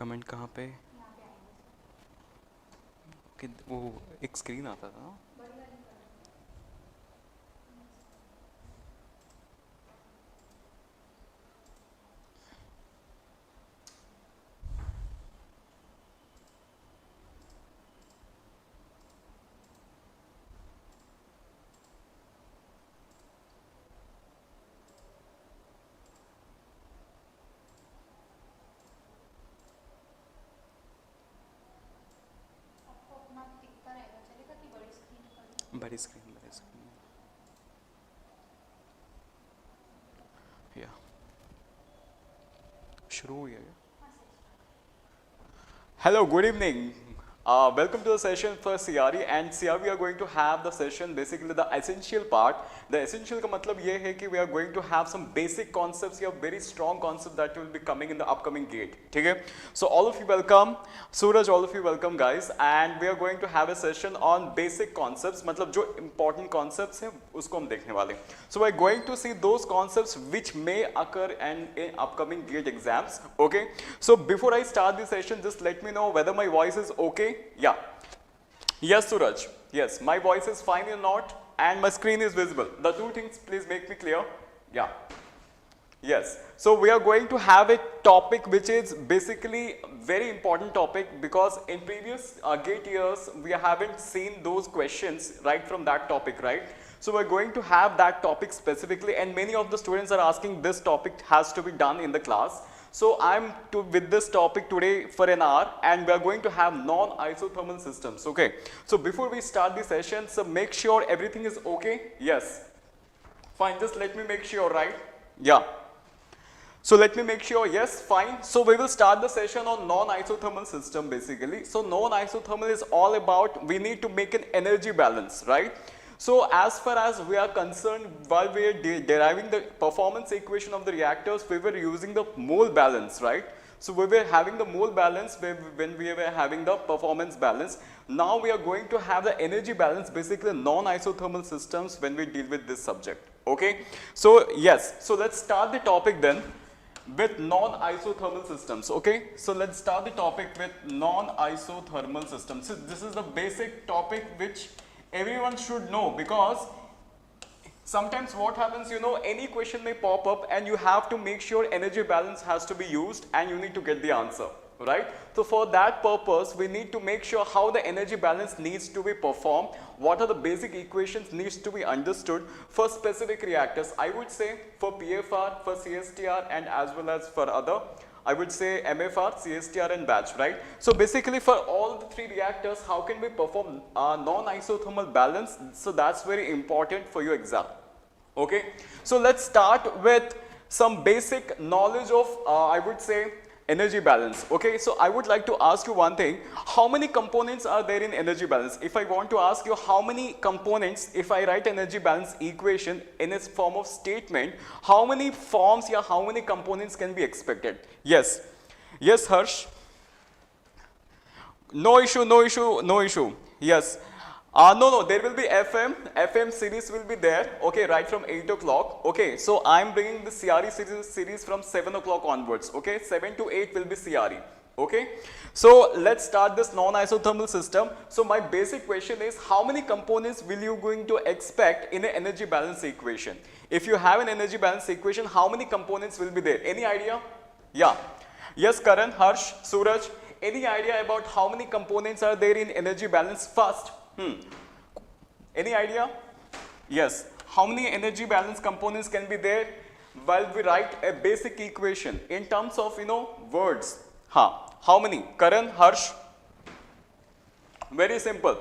Comment कहाँ पे कि वो एक स्क्रीन आता था ना? बड़ी स्क्रीन या शुरू हुई है. Hello, good evening. Welcome to the session for CRE, and here we are going to have the session, basically the essential part. The essential का मतलब ये है कि we are going to have some basic concepts या very strong concepts that will be coming in the upcoming gate. ठीक है? So all of you welcome. Suraj, all of you welcome guys, and we are going to have a session on basic concepts. मतलब जो important concepts हैं उसको हम देखने वाले. So we are going to see those concepts which may occur in upcoming gate exams. Okay? So before I start the session, just let me know whether my voice is okay. Yeah. Yes, Suraj. Yes, my voice is fine or not, and my screen is visible. The two things, please make me clear. Yeah. Yes. So we are going to have a topic which is basically very important topic, because in previous gate years we haven't seen those questions right from that topic, right? So we're going to have that topic specifically, and many of the students are asking this topic has to be done in the class. So I'm with this topic today for an hour, and we are going to have non-isothermal systems. Okay. So before we start the session, so make sure everything is okay. Yes. Fine. Just let me make sure, right? Yeah. So let me make sure, yes, fine. So we will start the session on non-isothermal system basically. So non-isothermal is all about, we need to make an energy balance, right? So as far as we are concerned, while we are deriving the performance equation of the reactors, we were using the mole balance, right? So we were having the mole balance when we were having the performance balance. Now we are going to have the energy balance, basically non-isothermal systems, when we deal with this subject. Okay? So yes, so let's start the topic then with non-isothermal systems. Okay? So let's start the topic with non-isothermal systems. So this is the basic topic which everyone should know, because sometimes what happens, you know, any question may pop up and you have to make sure energy balance has to be used and you need to get the answer, right? So for that purpose, we need to make sure how the energy balance needs to be performed, what are the basic equations needs to be understood for specific reactors. I would say for PFR, for CSTR, and as well as for other, I would say MFR, CSTR and batch, right? So basically for all the three reactors, how can we perform non-isothermal balance? So that's very important for your exam. Okay, so let's start with some basic knowledge of, I would say, energy balance. Okay, so I would like to ask you one thing. How many components are there in energy balance? If I want to ask you how many components, if I write energy balance equation in its form of statement, how many forms, yeah, how many components can be expected? Yes. Yes, Harsh. No issue, no issue, no issue. Yes. No, there will be FM series will be there, okay, right from 8 o'clock, okay. So I'm bringing the CRE series from 7 o'clock onwards, okay. 7 to 8 will be CRE, okay. So let's start this non-isothermal system. So my basic question is, how many components will you going to expect in an energy balance equation? If you have an energy balance equation, how many components will be there? Any idea? Yeah. Yes, Karan, Harsh, Suraj, any idea about how many components are there in energy balance? First. Any idea? Yes. How many energy balance components can be there while we write a basic equation in terms of, you know, words? How many? Karan, Harsh? Very simple.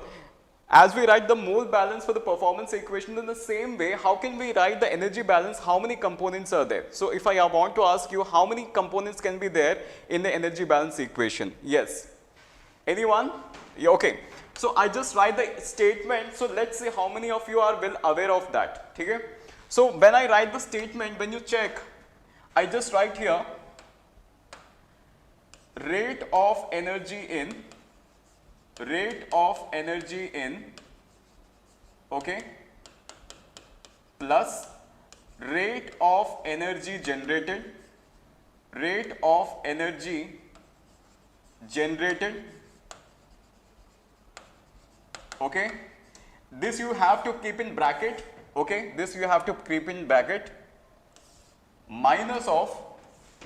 As we write the mole balance for the performance equation, in the same way, how can we write the energy balance? How many components are there? So if I want to ask you, how many components can be there in the energy balance equation? Yes. Anyone? Yeah, okay. So I just write the statement. So let's see how many of you are well aware of that. Okay? So when I write the statement, when you check, I just write here rate of energy in, okay, plus rate of energy generated, rate of energy generated. Okay, this you have to keep in bracket. Okay, this you have to keep in bracket, minus of,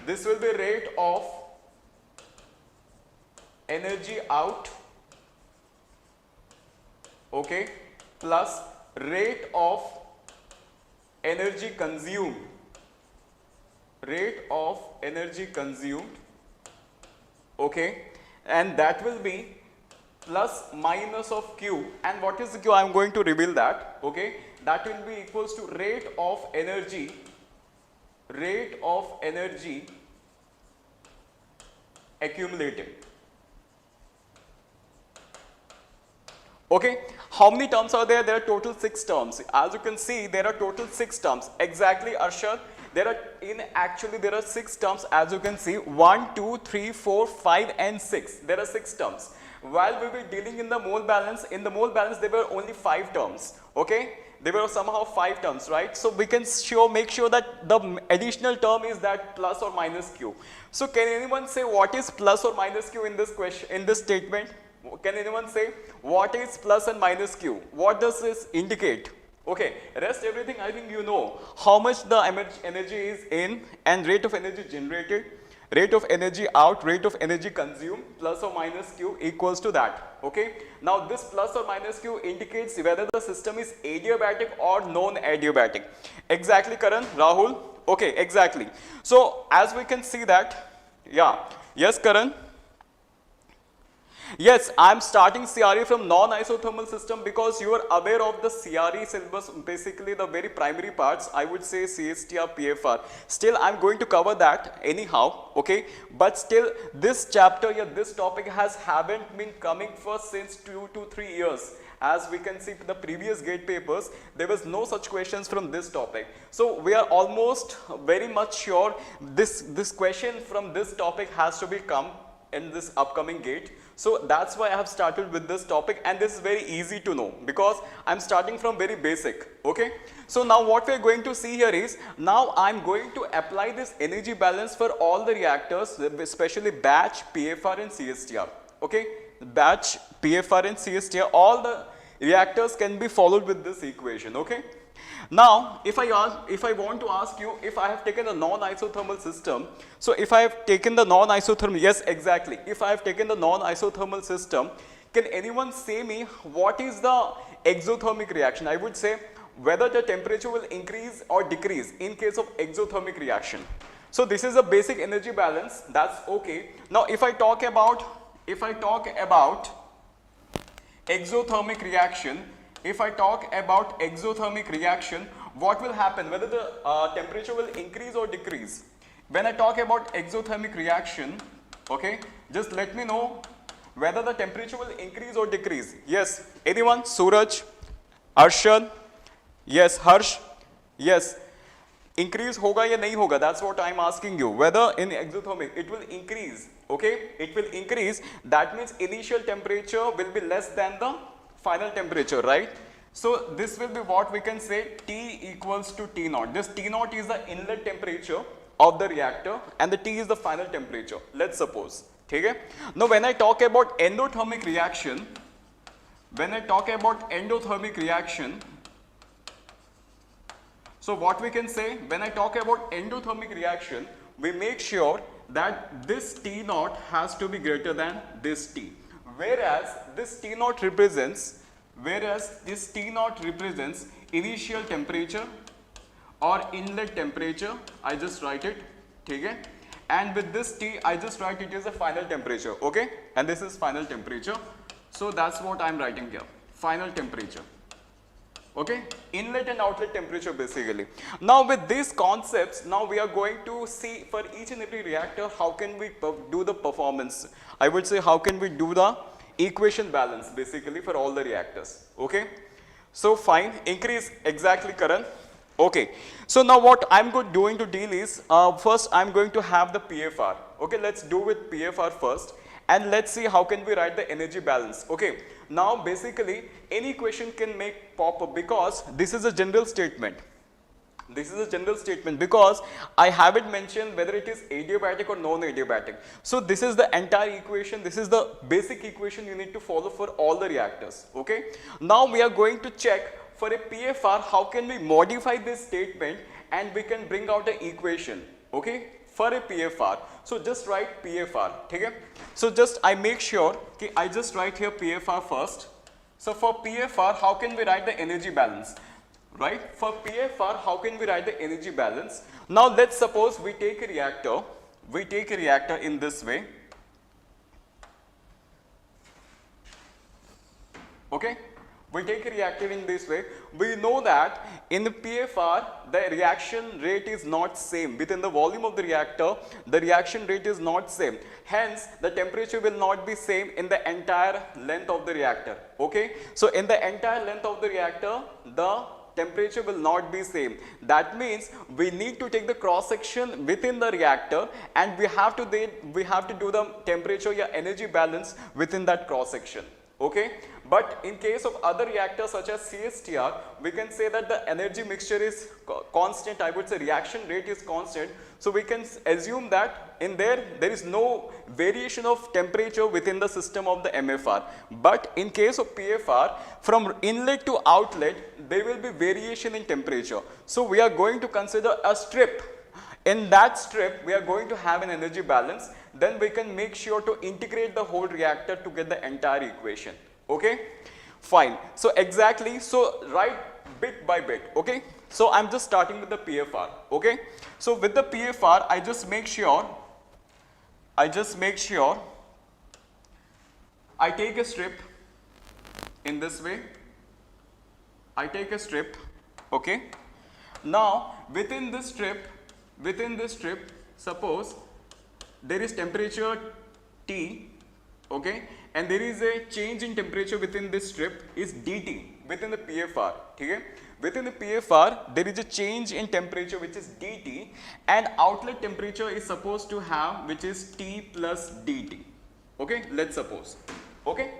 this will be rate of energy out, okay, plus rate of energy consumed, rate of energy consumed, okay, and that will be plus minus of Q. And what is the Q? I am going to reveal that, okay, that will be equals to rate of energy accumulating. Okay, how many terms are there? There are total 6 terms. As you can see, there are total 6 terms. Exactly, Arshad. There are 6 terms, as you can see. 1, 2, 3, 4, 5 and 6. There are 6 terms. While we were dealing in the mole balance, there were only 5 terms. Okay, there were somehow 5 terms, right? So we can make sure that the additional term is that plus or minus Q. So can anyone say what is plus or minus Q in this question, in this statement? Can anyone say what is plus and minus Q? What does this indicate? Okay, rest everything I think you know. How much the energy is in and rate of energy generated, rate of energy out, rate of energy consumed, plus or minus Q equals to that. Okay, now this plus or minus Q indicates whether the system is adiabatic or non-adiabatic. Exactly, Karan, Rahul. Okay, exactly. So as we can see that, yeah, yes, Karan. Yes, I am starting CRE from non-isothermal system because you are aware of the CRE syllabus, basically the very primary parts, I would say CSTR, PFR. Still, I am going to cover that anyhow, okay? But still, this chapter, this topic haven't been coming for since 2 to 3 years. As we can see in the previous gate papers, there was no such questions from this topic. So we are almost very much sure this question from this topic has to be come in this upcoming gate. So that's why I have started with this topic, and this is very easy to know because I'm starting from very basic. Okay, so now what we're going to see here is, now I'm going to apply this energy balance for all the reactors, especially batch, PFR and CSTR. Okay, batch, PFR and CSTR, all the reactors can be followed with this equation. Okay, now if I want to ask you, if I have taken a non-isothermal system, so if I have taken the non-isothermal, yes, exactly, if I have taken the non-isothermal system, can anyone say me what is the exothermic reaction? I would say whether the temperature will increase or decrease in case of exothermic reaction. So this is a basic energy balance, that's okay. Now if I talk about exothermic reaction, what will happen? Whether the temperature will increase or decrease. When I talk about exothermic reaction, okay, just let me know whether the temperature will increase or decrease. Yes, anyone? Suraj, Arshad, yes, Harsh, yes. Increase hoga ya nahi hoga? That's what I'm asking you. Whether in exothermic it will increase, okay? It will increase. That means initial temperature will be less than the final temperature, right? So this will be what we can say T equals to T naught. This T naught is the inlet temperature of the reactor and the T is the final temperature. Let's suppose. Okay? Now when I talk about endothermic reaction, so what we can say, when I talk about endothermic reaction, we make sure that this T naught has to be greater than this T. Whereas this T naught represents initial temperature or inlet temperature. I just write it, okay? And with this T, I just write it as a final temperature, okay? And this is final temperature. So that's what I'm writing here, final temperature. Okay, inlet and outlet temperature basically. Now with these concepts, now we are going to see for each and every reactor how can we do the performance. I would say how can we do the equation balance basically for all the reactors. Okay, so fine, increase, exactly, Karan. Okay, so now what I'm going to deal is, first I'm going to have the PFR. Okay, let's do with PFR first. And let's see how can we write the energy balance. Okay, now basically any question can make pop up because this is a general statement. This is a general statement because I haven't mentioned whether it is adiabatic or non-adiabatic. So this is the entire equation. This is the basic equation you need to follow for all the reactors. Okay. Now we are going to check for a PFR how can we modify this statement and we can bring out an equation. Okay. For a PFR. So just write PFR. Okay. So just I make sure okay, I just write here PFR first. So for PFR, how can we write the energy balance? Right? For PFR, how can we write the energy balance? Now let's suppose we take a reactor. We take a reactor in this way. Okay? We take a reactor in this way. We know that in the PFR, the reaction rate is not same. Within the volume of the reactor, the reaction rate is not same. Hence, the temperature will not be same in the entire length of the reactor. Okay? So, in the entire length of the reactor, the temperature will not be same. That means we need to take the cross section within the reactor and we have to do the temperature or energy balance within that cross section. Okay, but in case of other reactors such as CSTR, we can say that the energy mixture is constant. I would say reaction rate is constant. So we can assume that in there is no variation of temperature within the system of the MFR. But in case of PFR, from inlet to outlet, there will be variation in temperature. So we are going to consider a strip. In that strip, we are going to have an energy balance. Then we can make sure to integrate the whole reactor to get the entire equation. Okay? Fine. So exactly, so write bit by bit. Okay? So I'm just starting with the PFR. Okay? So with the PFR, I just make sure I take a strip in this way. I take a strip. Okay? Now within this strip, suppose there is temperature T, okay, and there is a change in temperature within this strip is dt within the PFR. Okay? Within the PFR, there is a change in temperature which is dt, and outlet temperature is supposed to have which is T plus dt. Okay, let's suppose. Okay.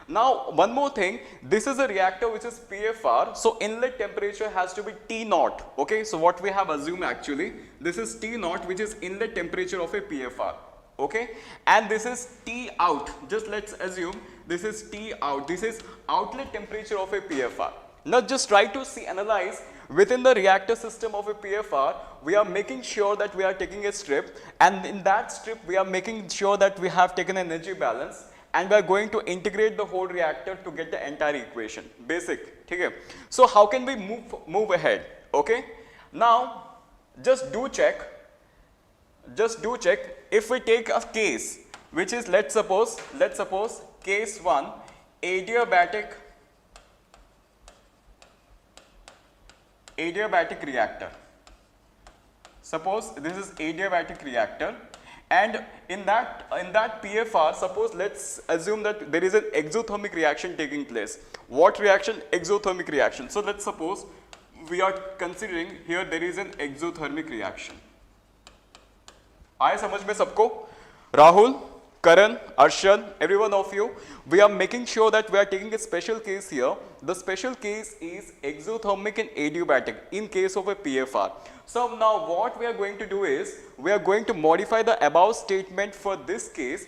Now one more thing, this is a reactor which is PFR, so inlet temperature has to be T naught. Okay, so what we have assumed actually, this is T naught which is inlet temperature of a PFR. Okay, and this is T out, just let's assume this is T out, this is outlet temperature of a PFR. Now just try to analyze within the reactor system of a PFR, we are making sure that we are taking a strip, and in that strip we are making sure that we have taken energy balance. And we are going to integrate the whole reactor to get the entire equation. Basic. Okay. So how can we move ahead? Okay. Now just do check. If we take a case which is let's suppose case 1, adiabatic reactor. Suppose this is adiabatic reactor. And in that PFR, suppose let's assume that there is an exothermic reaction taking place. What reaction? Exothermic reaction. So let's suppose we are considering here there is an exothermic reaction. आए समझ में सबको? Rahul, Karan, Arshad, every one of you, we are making sure that we are taking a special case here. The special case is exothermic and adiabatic in case of a PFR. So now what we are going to do is, we are going to modify the above statement for this case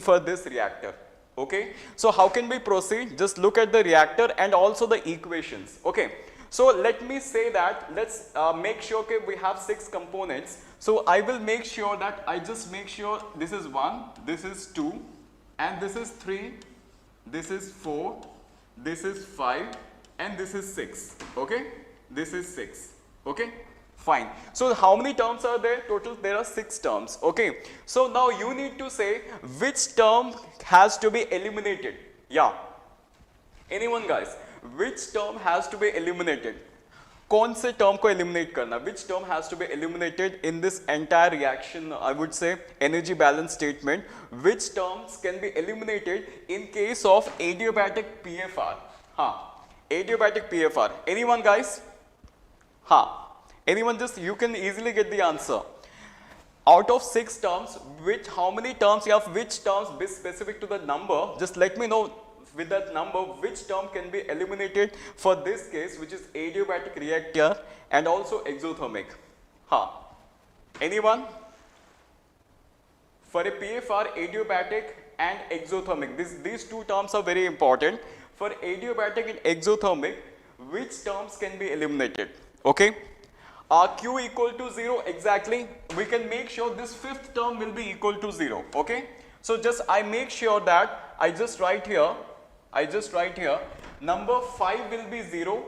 for this reactor. Okay. So how can we proceed? Just look at the reactor and also the equations. Okay. So let me say that, let's make sure okay, we have 6 components. So I will make sure that I just make sure this is 1, this is 2, and this is 3, this is 4, this is 5, and this is 6. Okay, this is 6. Okay, fine. So how many terms are there? Total there are 6 terms. Okay, so now you need to say which term has to be eliminated. Yeah, anyone guys? Which term has to be eliminated? कौन से term को eliminate करना? Which term has to be eliminated in this entire reaction? I would say energy balance statement. Which terms can be eliminated in case of adiabatic PFR? Adiabatic PFR. Anyone guys? Anyone? Just you can easily get the answer. Out of 6 terms, how many terms you have? Which terms be specific to the number? Just let me know with that number, which term can be eliminated for this case, which is adiabatic reactor and also exothermic? Anyone? For a PFR, adiabatic and exothermic, these two terms are very important. For adiabatic and exothermic, which terms can be eliminated? Okay. Q equal to 0, exactly. We can make sure this fifth term will be equal to 0. Okay. So just I make sure that I just write here, number 5 will be 0,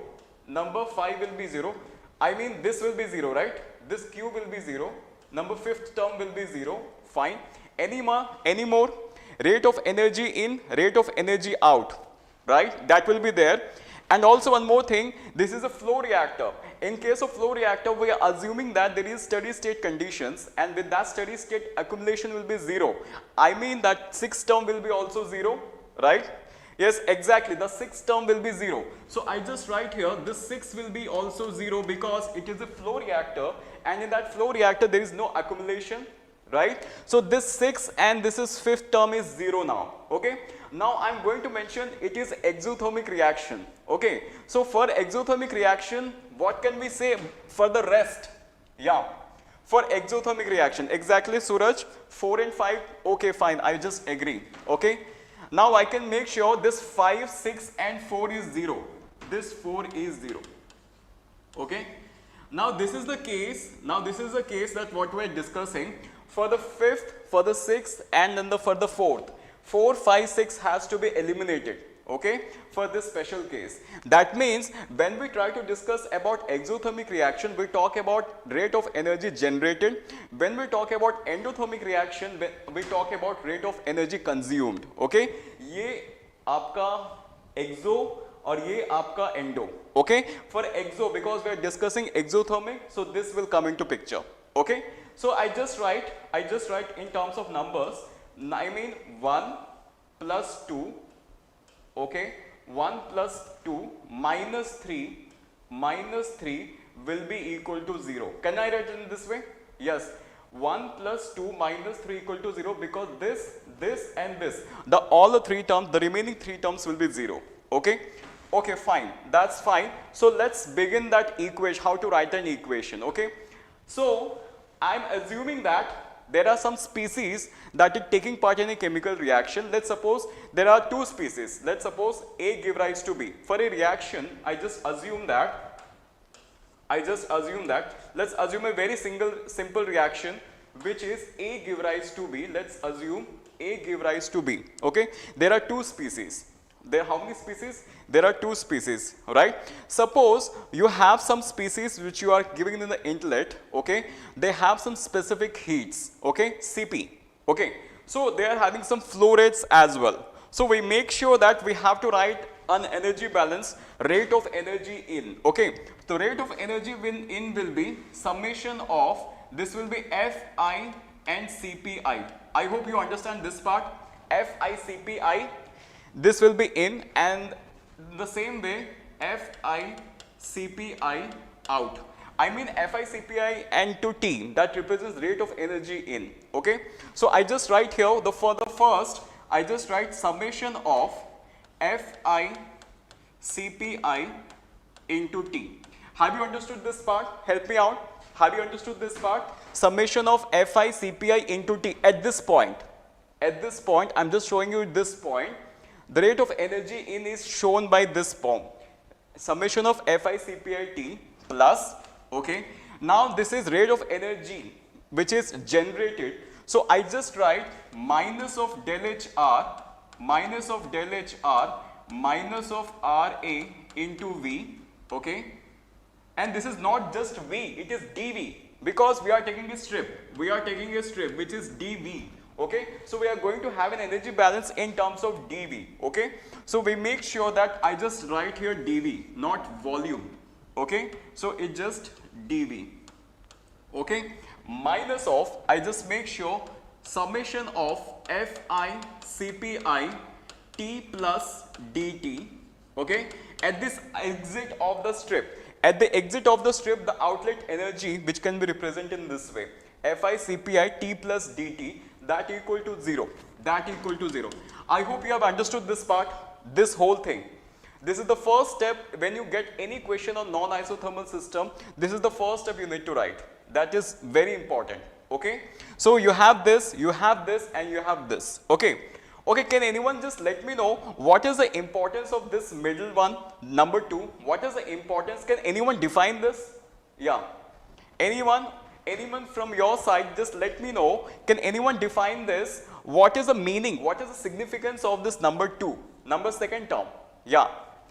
number 5 will be 0. I mean this will be 0, right? This Q will be 0, number fifth term will be 0, fine. Any more? Rate of energy in, rate of energy out, right? That will be there. And also one more thing, this is a flow reactor. In case of flow reactor, we are assuming that there is steady state conditions, and with that steady state accumulation will be 0. I mean that sixth term will be also 0, right? Yes, exactly, the sixth term will be 0. So I just write here, this 6 will be also 0 because it is a flow reactor, and in that flow reactor there is no accumulation, right? So this 6 and this is fifth term is 0 now, okay? Now I am going to mention it is exothermic reaction, okay? So for exothermic reaction, what can we say for the rest? Yeah, for exothermic reaction, exactly Suraj, 4 and 5, okay fine, I just agree, okay? Now I can make sure this 5, 6 and 4 is 0, this 4 is 0, okay? Now this is the case, that what we are discussing for the fifth, for the sixth and then for the fourth. 4, 5, 6 has to be eliminated, okay, for this special case. That means when we try to discuss about exothermic reaction, we talk about rate of energy generated. When we talk about endothermic reaction, we talk about rate of energy consumed, okay. ये आपका exo और ये आपका endo, okay. For exo, because we are discussing exothermic, so this will come into picture, okay. So I just write in terms of numbers. I mean 1 plus 2, okay, 1 plus 2 minus 3 will be equal to 0. Can I write it in this way? Yes, 1 plus 2 minus 3 equal to 0 because this and this, all the three terms, the remaining three terms will be 0, okay. Okay, fine, that's fine. So let's begin that equation, how to write an equation, okay. So I'm assuming that there are some species that are taking part in a chemical reaction. Let's suppose there are two species. Let's suppose A give rise to B. For a reaction, I just assume that, let's assume a very simple reaction, which is A give rise to B. Let's assume A give rise to B, okay. There are two species. There are how many species? There are two species, right? Suppose you have some species which you are giving in the inlet, okay? They have some specific heats, okay? Cp, okay? So they are having some flow rates as well. So we make sure that we have to write an energy balance, rate of energy in, okay? So rate of energy in will be summation of, this will be Fi and Cpi. I hope you understand this part, Fi, Cpi. This will be in, and the same way Fi Cpi out. I mean Fi Cpi and to T, that represents rate of energy in, okay. So I just write here for the first, I just write summation of Fi Cpi into T. Have you understood this part? Help me out. Have you understood this part? Summation of Fi Cpi into T at this point. At this point, I'm just showing you this point. The rate of energy in is shown by this form. Summation of Fi Cpi T plus, okay. Now this is rate of energy which is generated. So I just write minus of del HR, minus of del HR, minus of Ra into V, okay. And this is not just V, it is dV, because we are taking a strip. We are taking a strip which is dV. Okay, so we are going to have an energy balance in terms of dV, okay. So we make sure that I just write here dV, not volume, okay. So it just dV, okay, minus of, I just make sure summation of Fi Cpi T plus dt, okay. At this exit of the strip, at the exit of the strip, the outlet energy, which can be represented in this way, Fi Cpi T plus dt, that equal to 0, that equal to 0. I hope you have understood this part. this whole thing. This is the first step when you get any question on non-isothermal system. This is the first step you need to write. That is very important. Okay. So you have this, and you have this. Okay. Okay, can anyone just let me know what is the importance of this middle one, number 2? What is the importance? Can anyone define this? Yeah. Anyone from your side, just let me know. Can anyone define this? What is the meaning? What is the significance of this number 2? Number second term. Yeah.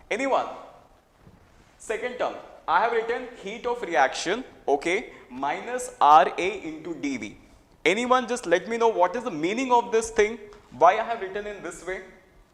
Anyone? Second term. I have written heat of reaction, okay, minus RA into dV. Anyone just let me know what is the meaning of this thing? Why I have written in this way?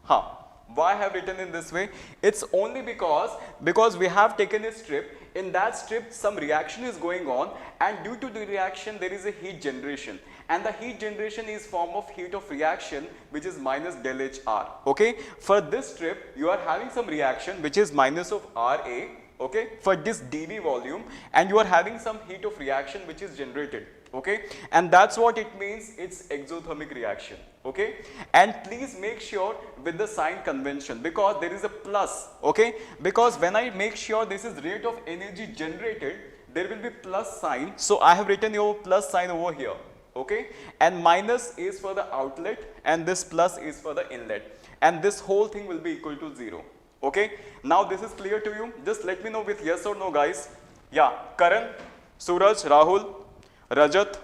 Why I have written in this way? It's only because we have taken a strip. In that strip some reaction is going on, and due to the reaction there is a heat generation, and the heat generation is form of heat of reaction, which is minus del HR. Okay, for this strip you are having some reaction which is minus of RA, okay, for this dV volume, and you are having some heat of reaction which is generated. Okay, and that's what it means. It's exothermic reaction. Okay, and please make sure with the sign convention, because there is a plus. Okay, because when I make sure this is rate of energy generated, there will be plus sign. So I have written your plus sign over here. Okay, and minus is for the outlet and this plus is for the inlet, and this whole thing will be equal to 0. Okay, now this is clear to you. Just let me know with yes or no, guys. Yeah, Karan, Suraj, Rahul, Rajat,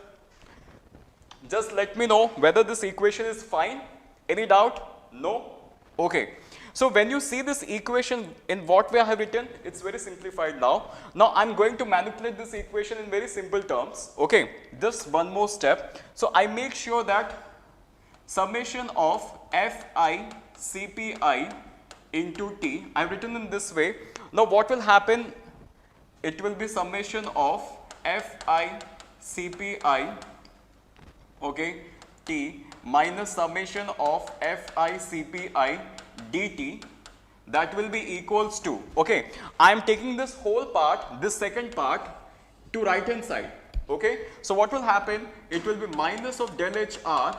just let me know whether this equation is fine. Any doubt? No? Okay. So when you see this equation in what way I have written, it's very simplified now. Now I'm going to manipulate this equation in very simple terms. Okay. Just one more step. So I make sure that summation of Fi Cpi into T, I've written in this way. Now what will happen? It will be summation of Fi Cpi, okay, T minus summation of Fi Cpi dt, that will be equals to, okay, I am taking this whole part, this second part, to right hand side. Okay, so what will happen? It will be minus of del HR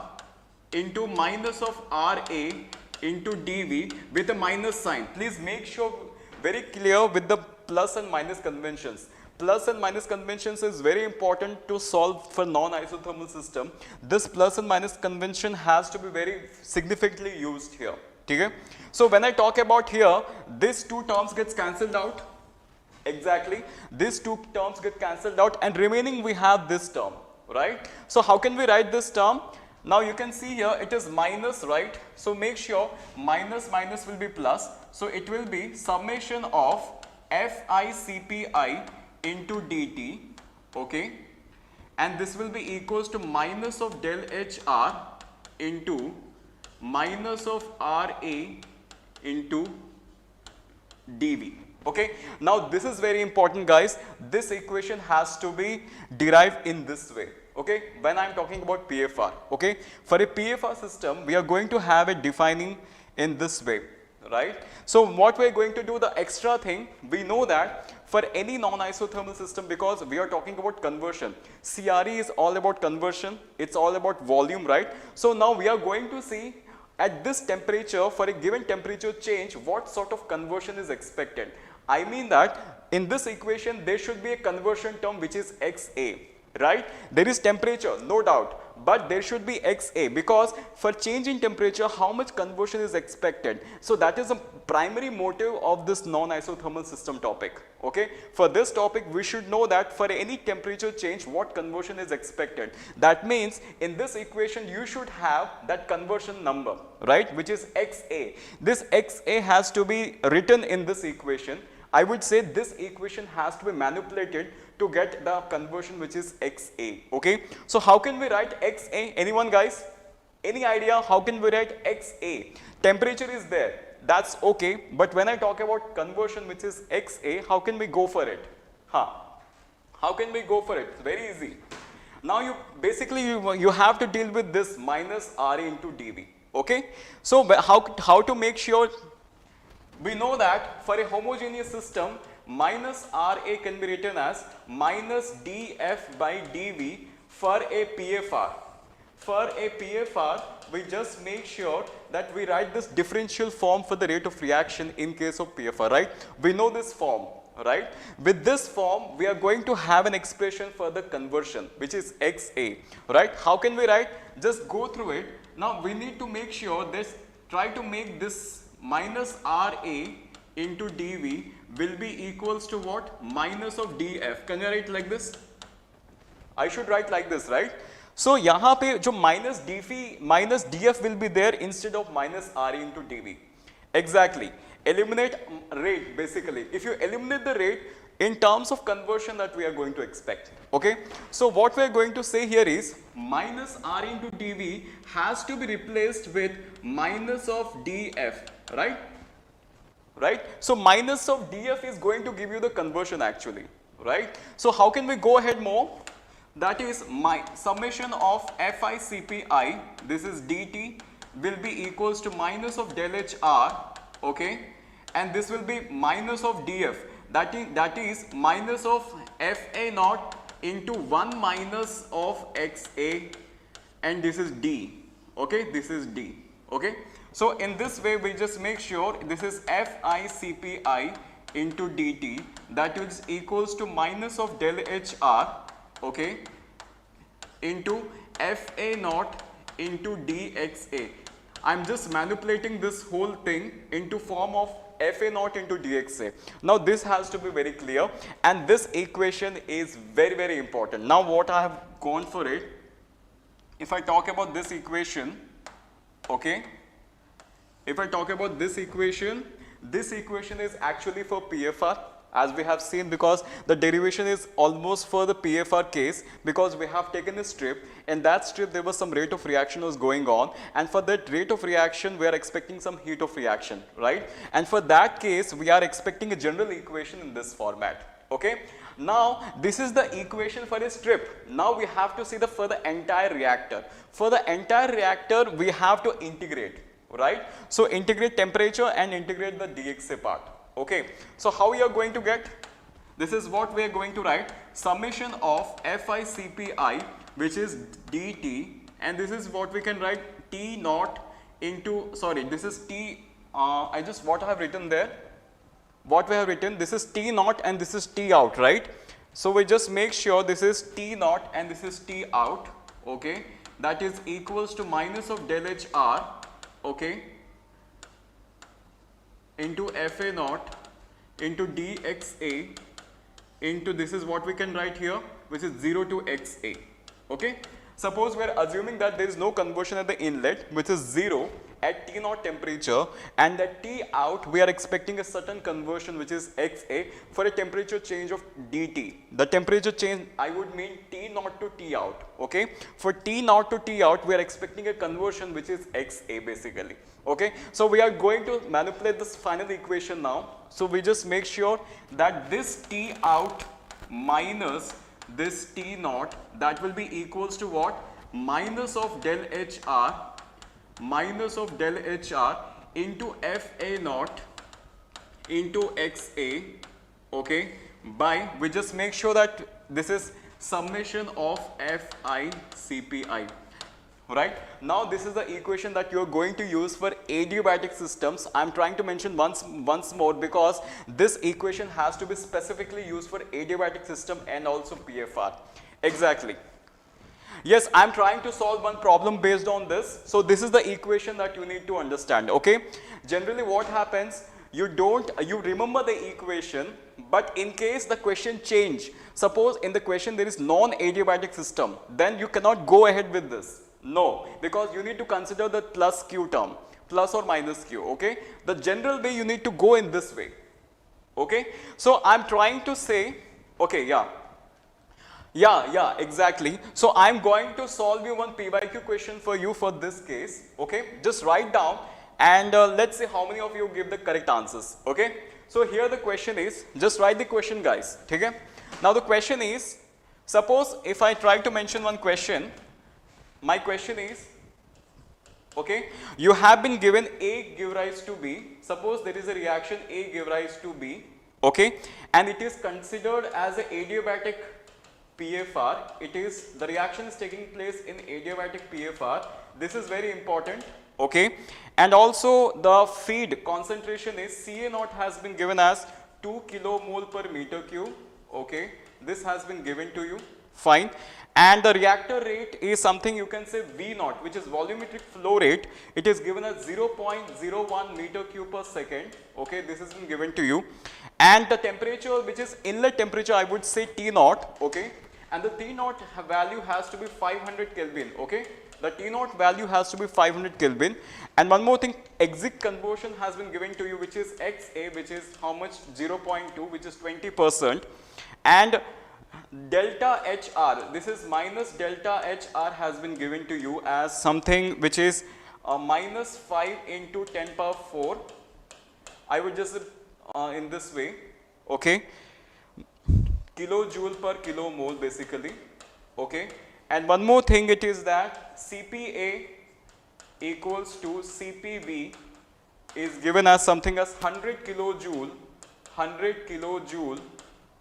into minus of RA into dV with a minus sign. Please make sure very clear with the plus and minus conventions. Plus and minus conventions is very important to solve for non-isothermal system. This plus and minus convention has to be very significantly used here. Okay? So when I talk about here, these two terms gets cancelled out. Exactly. These two terms get cancelled out, and remaining we have this term, right? So how can we write this term? Now you can see here it is minus, right? So make sure minus minus will be plus. So it will be summation of Fi Cpi into dt, okay, and this will be equals to minus of del HR into minus of RA into dV. Okay, now this is very important, guys. This equation has to be derived in this way. Okay, when I am talking about PFR, okay, for a PFR system we are going to have it defining in this way, right? So what we are going to do, the extra thing, we know that for any non-isothermal system, because we are talking about conversion, CRE is all about conversion, it's all about volume, right? So now we are going to see at this temperature, for a given temperature change, what sort of conversion is expected. I mean that in this equation there should be a conversion term which is XA, right? There is temperature, no doubt, but there should be XA, because for change in temperature how much conversion is expected. So that is the primary motive of this non-isothermal system topic. Okay, for this topic we should know that for any temperature change what conversion is expected. That means in this equation you should have that conversion number, right, which is XA. This XA has to be written in this equation. I would say this equation has to be manipulated to get the conversion which is XA. Okay, so how can we write XA? Anyone, guys? Any idea how can we write XA? Temperature is there, that's okay, but when I talk about conversion which is XA, how can we go for it? How can we go for it? It's very easy. Now you basically you have to deal with this minus RA into dV. Okay, so how to make sure? We know that for a homogeneous system, minus RA can be written as minus dF by dV for a PFR. For a PFR, we just make sure that we write this differential form for the rate of reaction in case of PFR, right? We know this form, right? With this form, we are going to have an expression for the conversion, which is XA, right? How can we write? Just go through it. Now, we need to make sure this, try to make this minus RA into dV will be equals to what? Minus of dF. Can you write like this? I should write like this, right? So, यहाँ पे जो minus dF will be there instead of minus RA into dV. Exactly. Eliminate rate basically. If you eliminate the rate in terms of conversion that we are going to expect. Okay. So, what we are going to say here is minus R into dV has to be replaced with minus of dF, right? Right. So, minus of dF is going to give you the conversion actually, right? So, how can we go ahead more? That is my summation of Fi Cpi, this is dt, will be equals to minus of del HR, okay, and this will be minus of df, that is minus of Fa naught into 1 minus of Xa, and this is d, okay, this is d, okay. So, in this way we just make sure this is Fi Cpi into dt, that is equals to minus of del HR, okay, into Fa naught into dxa. I am just manipulating this whole thing into form of Fa naught into dxa. Now, this has to be very clear, and this equation is very, very important. Now, what I have gone for it, if I talk about this equation, okay, if I talk about this equation is actually for PFR, as we have seen, because the derivation is almost for the PFR case, because we have taken a strip. In that strip there was some rate of reaction was going on, and for that rate of reaction we are expecting some heat of reaction, right? And for that case we are expecting a general equation in this format, okay? Now, this is the equation for a strip. Now, we have to see for the entire reactor. For the entire reactor we have to integrate, right? So, integrate temperature and integrate the dxa part. Okay, so how we are going to get? This is what we are going to write, summation of Fi Cpi, which is dt, and this is what we can write T naught into, sorry, this is T, what I have written there, what we have written, this is T naught and this is T out, right? So, we just make sure this is T naught and this is T out, okay, that is equals to minus of del HR, okay, into Fa naught into dxa into, this is what we can write here, which is 0 to Xa, okay. Suppose we are assuming that there is no conversion at the inlet, which is 0 at T naught temperature, and at T out we are expecting a certain conversion which is Xa for a temperature change of dt. The temperature change I would mean T naught to T out, okay. For T naught to T out we are expecting a conversion which is Xa basically, okay. So, we are going to manipulate this final equation now. So, we just make sure that this T out minus this T naught, that will be equals to what? Minus of del HR into Fa naught into Xa, okay, by, we just make sure that this is summation of Fi Cpi. Right. Now, this is the equation that you are going to use for adiabatic systems. I am trying to mention once more, because this equation has to be specifically used for adiabatic system and also PFR. Exactly. Yes, I am trying to solve one problem based on this. So, this is the equation that you need to understand, okay. Generally what happens, you remember the equation, but in case the question change, suppose in the question there is non-adiabatic system, then you cannot go ahead with this. No, because you need to consider the plus q term, plus or minus q, okay. The general way you need to go in this way, okay. So, I am trying to say, okay, yeah, exactly. So, I am going to solve you one PYQ question for you for this case, okay. Just write down and let's see how many of you give the correct answers, okay. So, here the question is, just write the question guys, okay. Now, the question is, suppose if I try to mention one question, my question is, okay, you have been given A give rise to B. Suppose there is a reaction A give rise to B, okay, and it is considered as an adiabatic PFR. It is, the reaction is taking place in adiabatic PFR. This is very important. Okay, and also the feed concentration is Ca0 has been given as 2 kilomole per meter cube. Okay, this has been given to you, fine. And the reactor rate is something you can say V0, which is volumetric flow rate. It is given as 0.01 meter cube per second. Okay, this has been given to you. And the temperature, which is inlet temperature, I would say T0. Okay, and the T0 value has to be 500 Kelvin. Okay, the T0 value has to be 500 Kelvin. And one more thing, exit conversion has been given to you, which is XA, which is how much? 0.2, which is 20%. And delta HR, this is minus delta HR has been given to you as something which is minus 5 into 10 power 4. I would just in this way, okay, kilojoule per kilomole basically, okay. And one more thing, it is that CPA equals to CPV is given as something as 100 kilojoule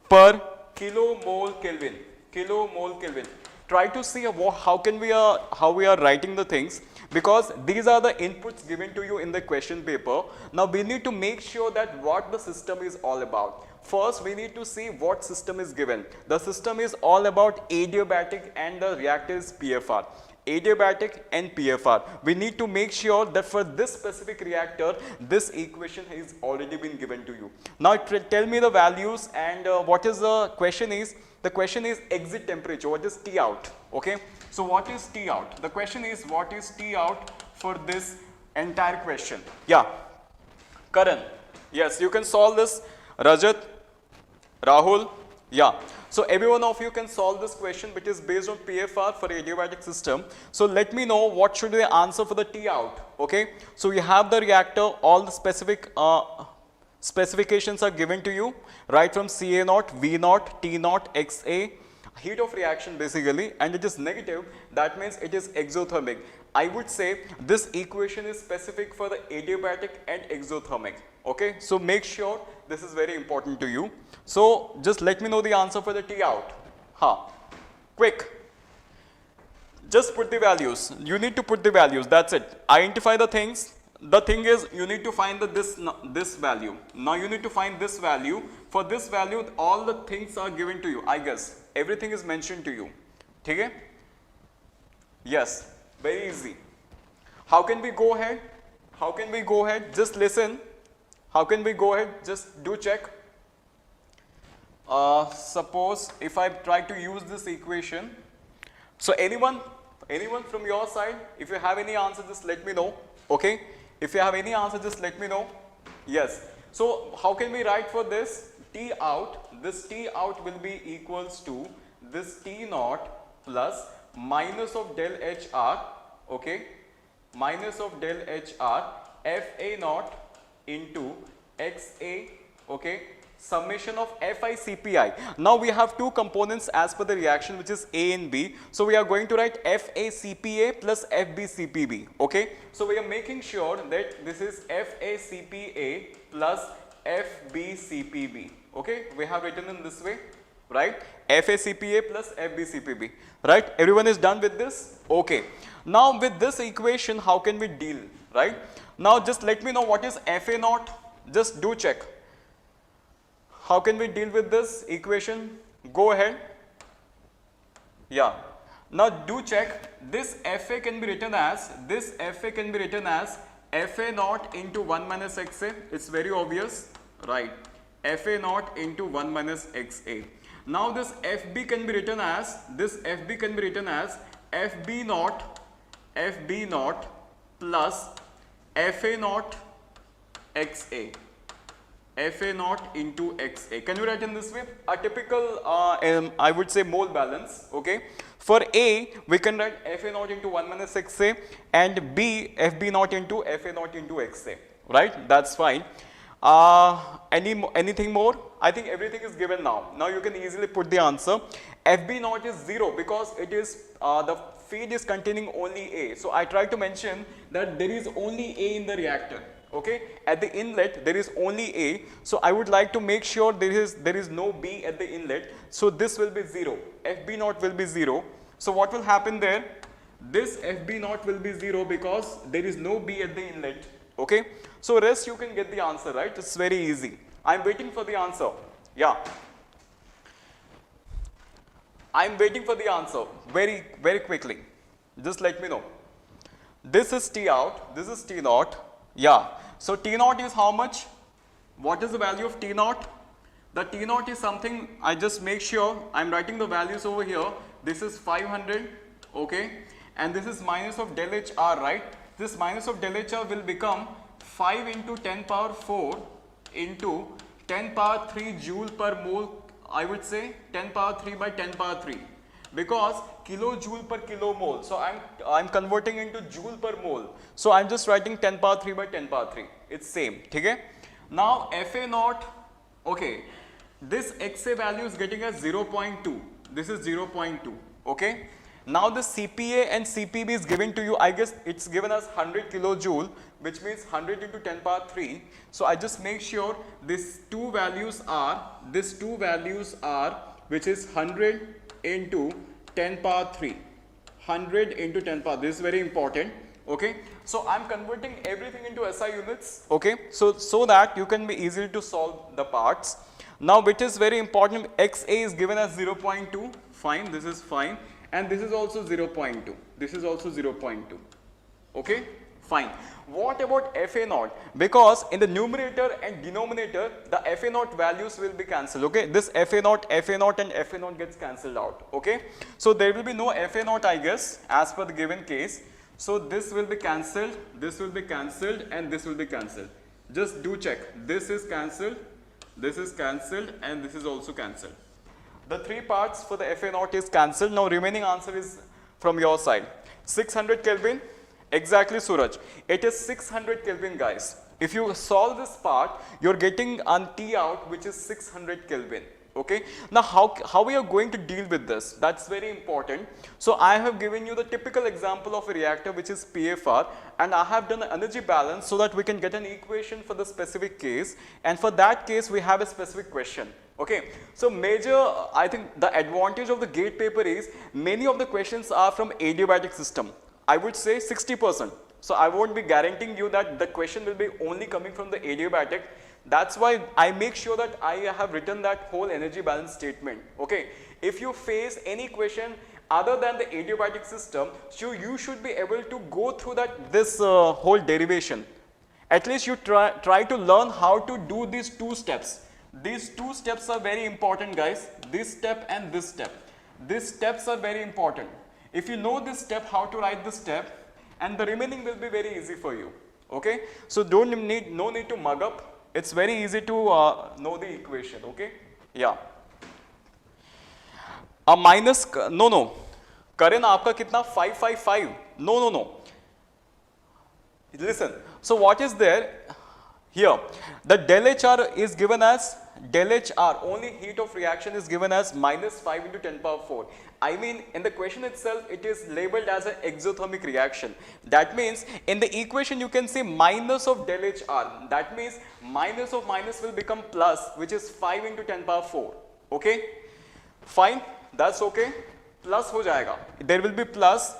per kilomole Kelvin, kilomole Kelvin. Try to see how we are writing the things, because these are the inputs given to you in the question paper. Now we need to make sure that what the system is all about. First we need to see what system is given. The system is all about adiabatic and the reactor is PFR. Adiabatic and PFR. We need to make sure that for this specific reactor, this equation has already been given to you. Now tell me the values, and what is the question is? The question is exit temperature. What is T out? Okay. So what is T out? The question is what is T out for this entire question? Yeah. Karan. Yes, you can solve this. Rajat, Rahul. Yeah. So every one of you can solve this question, which is based on PFR for adiabatic system. So let me know what should be the answer for the T out. Okay. So you have the reactor, all the specific specifications are given to you, right from Ca0, V0, T0, XA, heat of reaction basically, and it is negative. That means it is exothermic. I would say this equation is specific for the adiabatic and exothermic. Okay. So make sure this is very important to you. So just let me know the answer for the T out. Quick. Just put the values. You need to put the values. That's it. Identify the things. The thing is, you need to find this value. Now you need to find this value. For this value, all the things are given to you. I guess everything is mentioned to you. Okay? Yes. Very easy. How can we go ahead? How can we go ahead? Just listen. How can we go ahead? Just do check. Suppose if I try to use this equation. So anyone from your side, if you have any answer, just let me know. Okay. If you have any answer, just let me know. Yes. So how can we write for this? T out. This T out will be equals to this T0 plus minus of del HR. Okay. Minus of del HR FA0 into XA. Okay. Summation of Fi CPI. Now we have two components as per the reaction, which is A and B. So we are going to write Fa CPA plus Fb CPB. Okay. So we are making sure that this is Fa CPA plus Fb CPB. Okay. We have written in this way, right? Fa CPA plus Fb CPB. Right. Everyone is done with this? Okay. Now with this equation, how can we deal? Right. Now just let me know what is Fa0. Just do check. How can we deal with this equation? Go ahead. Yeah. Now do check. This Fa can be written as Fa0 into 1 minus Xa. It's very obvious, right? Fa0 into 1 minus Xa. Now this Fb can be written as Fb0 plus Fa0 Xa. Fa0 into Xa. Can you write in this way? A typical, I would say, mole balance. Okay. For A, we can write Fa0 into 1 minus Xa, and B, Fb0 into Fa0 into Xa. Right? That's fine. Anything more? I think everything is given now. Now you can easily put the answer. Fb0 is 0 because it is the feed is containing only A. So I tried to mention that there is only A in the reactor. Okay, at the inlet there is only A, so I would like to make sure there is no B at the inlet, so this will be 0, FB naught will be 0. So what will happen there? This FB naught will be 0 because there is no B at the inlet. Okay, so rest you can get the answer, right? It's very easy. I'm waiting for the answer. Yeah, I'm waiting for the answer very quickly. Just let me know. This is T out, this is T naught. Yeah, so T naught is how much? What is the value of T naught? The T naught is something, I just make sure I'm writing the values over here. This is 500, okay, and this is minus of del HR, right? This minus of del HR will become 5 into 10 power 4 into 10 power 3 joule per mole, I would say 10 power 3 by 10 power 3, because kilojoule per kilomole. So I'm converting into joule per mole. So I'm just writing 10 power 3 by 10 power 3. It's same. Okay. Now FA naught. Okay. This XA value is getting us 0.2. This is 0.2. Okay. Now the CPA and CPB is given to you. I guess it's given us 100 kilojoule, which means 100 into 10 power 3. So I just make sure these two values are which is 100 into 10 power 3, 100 into 10 power, this is very important. Okay, so I'm converting everything into SI units. Okay, so that you can be easy to solve the parts. Now which is very important, XA is given as 0.2, fine, this is fine, and this is also 0.2, this is also 0.2. Okay, fine. What about FA naught? Because in the numerator and denominator, the FA naught values will be cancelled. Okay, this FA naught and FA naught gets cancelled out. Okay, so there will be no FA naught, I guess, as per the given case. So this will be cancelled, this will be cancelled, and this will be cancelled. Just do check. This is cancelled, and this is also cancelled. The three parts for the FA naught is cancelled. Now remaining answer is from your side. 600 Kelvin. Exactly, Suraj. It is 600 Kelvin, guys. If you solve this part, you're getting an T out, which is 600 Kelvin. Okay. Now, how we are going to deal with this? That's very important. So, I have given you the typical example of a reactor, which is PFR, and I have done an energy balance so that we can get an equation for the specific case. And for that case, we have a specific question. Okay. So, major, I think the advantage of the GATE paper is many of the questions are from adiabatic system. I would say 60%. So I won't be guaranteeing you that the question will be only coming from the adiabatic. That's why I make sure that I have written that whole energy balance statement. Okay. If you face any question other than the adiabatic system, so you should be able to go through this whole derivation. At least you try to learn how to do these two steps. These two steps are very important, guys. This step and this step. These steps are very important. If you know this step, how to write this step, and the remaining will be very easy for you. Okay, so no need to mug up. It's very easy to know the equation. Okay, yeah. A minus no. Karan, आपका कितना 555? No. Listen. So what is there here? The del HR is given as del HR. Only heat of reaction is given as minus 5 into 10 power 4. I mean, in the question itself, it is labeled as an exothermic reaction. That means, in the equation, you can see minus of del HR. That means, minus of minus will become plus, which is 5 into 10 power 4. Okay? Fine. That's okay. Plus ho jayega. There will be plus,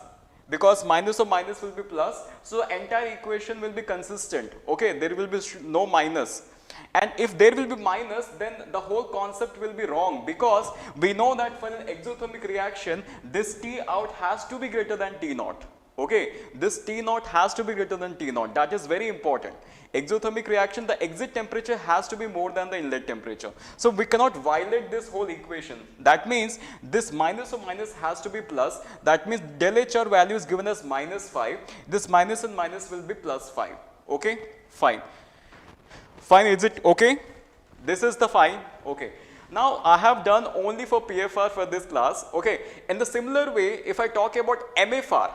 because minus of minus will be plus. So, the entire equation will be consistent. Okay? There will be no minus. And if there will be minus, then the whole concept will be wrong, because we know that for an exothermic reaction, this T out has to be greater than T naught. Okay, this T naught has to be greater than T naught. That is very important. Exothermic reaction, the exit temperature has to be more than the inlet temperature. So we cannot violate this whole equation. That means this minus of minus has to be plus. That means del HR value is given as minus 5. This minus and minus will be plus 5. Okay, fine. Fine, is it okay? This is the fine. Okay. Now I have done only for PFR for this class. Okay. In the similar way, if I talk about MFR,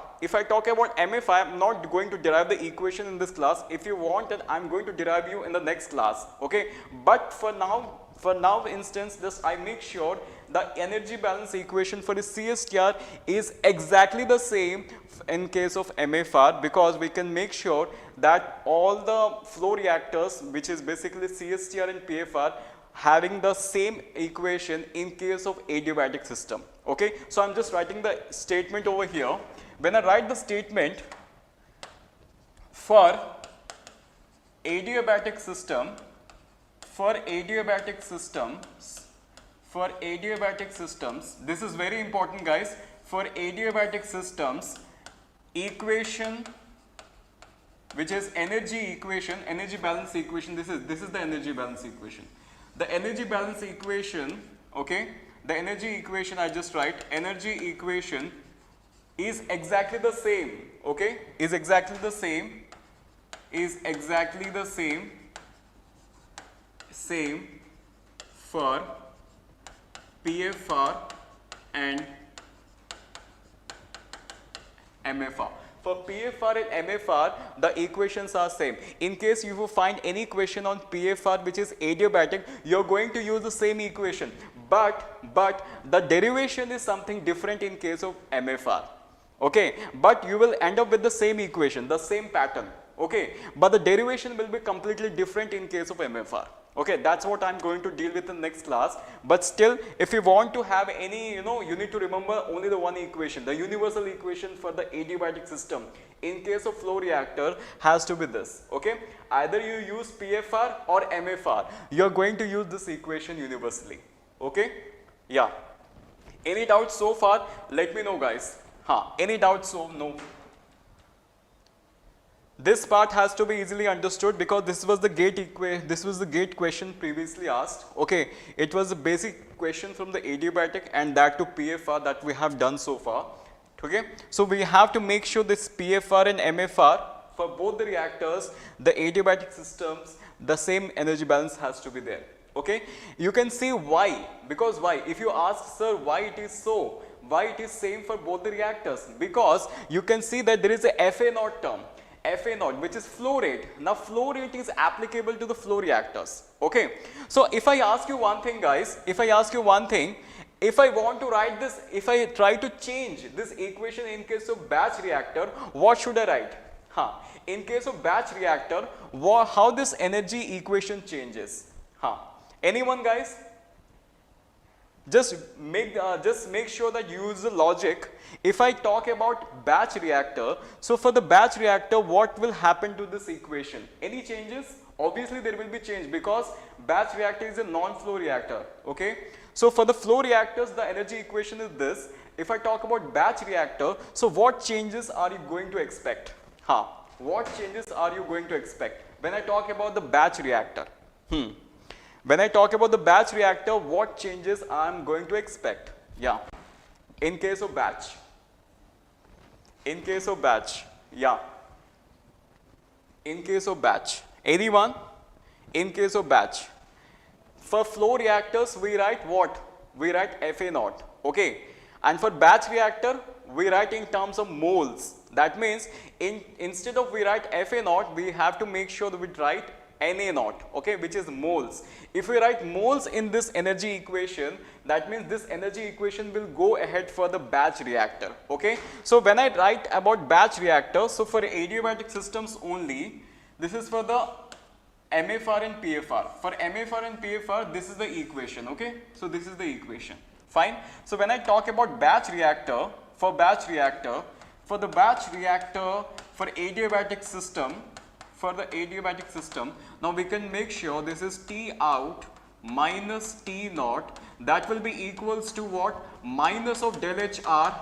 I'm not going to derive the equation in this class. If you want, then I'm going to derive you in the next class. Okay. But for now, For now instance, this I make sure the energy balance equation for the CSTR is exactly the same in case of MFR, because we can make sure that all the flow reactors, which is basically CSTR and PFR, having the same equation in case of adiabatic system. Okay, so I'm just writing the statement over here. When I write the statement for adiabatic system, for adiabatic systems, this is very important guys. For adiabatic systems, equation which is energy balance equation, this is the energy balance equation. The energy balance equation, okay, the energy equation I just write, energy equation is exactly the same, okay, is exactly the same for PFR and MFR. For PFR and MFR, the equations are same. In case you will find any question on PFR which is adiabatic, you are going to use the same equation. But the derivation is something different in case of MFR. Okay, but you will end up with the same equation, the same pattern. Okay, but the derivation will be completely different in case of MFR. Okay, that's what I'm going to deal with in next class. But still, if you want to have any, you need to remember only the one equation. The universal equation for the adiabatic system in case of flow reactor has to be this. Okay, either you use PFR or MFR, you're going to use this equation universally. Okay, yeah. Any doubts so far? Let me know, guys. Any doubts? So no. This part has to be easily understood because this was the gate question previously asked. Okay, it was a basic question from the adiabatic and that to PFR that we have done so far. Okay, so we have to make sure this PFR and MFR for both the reactors, the adiabatic systems, the same energy balance has to be there. Okay, you can see why, because why? If you ask sir why it is so, why it is same for both the reactors? Because you can see that there is a FA0 term. FA0, which is flow rate. Now flow rate is applicable to the flow reactors. Okay, so if I ask you one thing guys, if I want to write this, if I try to change this equation in case of batch reactor, what should I write? In case of batch reactor, how this energy equation changes? Anyone guys? Just make sure that you use the logic. If I talk about batch reactor, so for the batch reactor, what will happen to this equation? Any changes? Obviously there will be change because batch reactor is a non-flow reactor. Okay, so for the flow reactors, the energy equation is this. If I talk about batch reactor, so what changes are you going to expect? What changes are you going to expect when I talk about the batch reactor? When I talk about the batch reactor, what changes I am going to expect? Yeah, in case of batch. In case of batch, yeah. In case of batch, anyone? In case of batch. For flow reactors, we write what? We write FA0, okay. And for batch reactor, we write in terms of moles. That means instead of we write FA0, we have to make sure that we write Na0, okay, which is moles. If we write moles in this energy equation, that means this energy equation will go ahead for the batch reactor, okay. So when I write about batch reactor, so for adiabatic systems only, this is for the MFR and PFR. For MFR and PFR, this is the equation, okay. So this is the equation, fine. So when I talk about batch reactor, for the batch reactor, for adiabatic system, now we can make sure this is T out minus T naught, that will be equals to what? Minus of del HR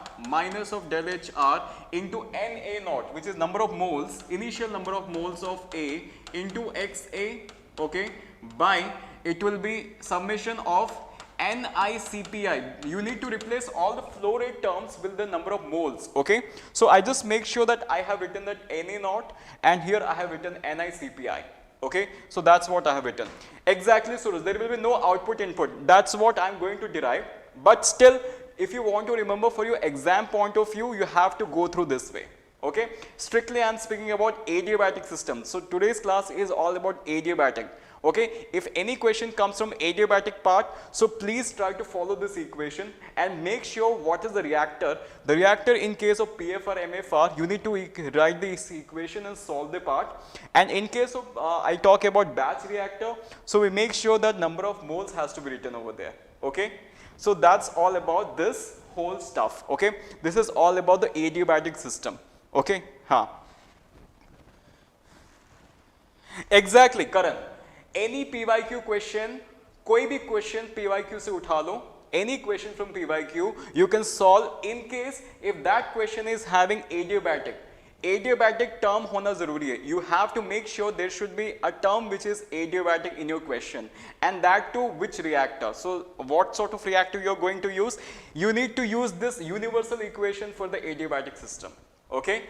into Na naught, which is number of moles, initial number of moles of A into XA, okay, by it will be summation of NICPI. You need to replace all the flow rate terms with the number of moles, okay. So I just make sure that I have written that Na naught and here I have written NICPI, okay. So that's what I have written. Exactly, so there will be no output input. That's what I'm going to derive. But still, if you want to remember for your exam point of view, you have to go through this way, okay. Strictly I'm speaking about adiabatic systems. So today's class is all about adiabatic. Okay, if any question comes from adiabatic part, so please try to follow this equation and make sure what is the reactor. The reactor in case of PF or MFR, you need to write this equation and solve the part. And in case of, I talk about batch reactor, so we make sure that number of moles has to be written over there. Okay, so that's all about this whole stuff. Okay, this is all about the adiabatic system. Okay, Exactly, Karan. Any PYQ question, कोई भी question PYQ से उठा लो, any question from PYQ you can solve in case if that question is having adiabatic. Adiabatic term होना जरूरी है. You have to make sure there should be a term which is adiabatic in your question, and that too which reactor. So what sort of reactor you are going to use? You need to use this universal equation for the adiabatic system. Okay.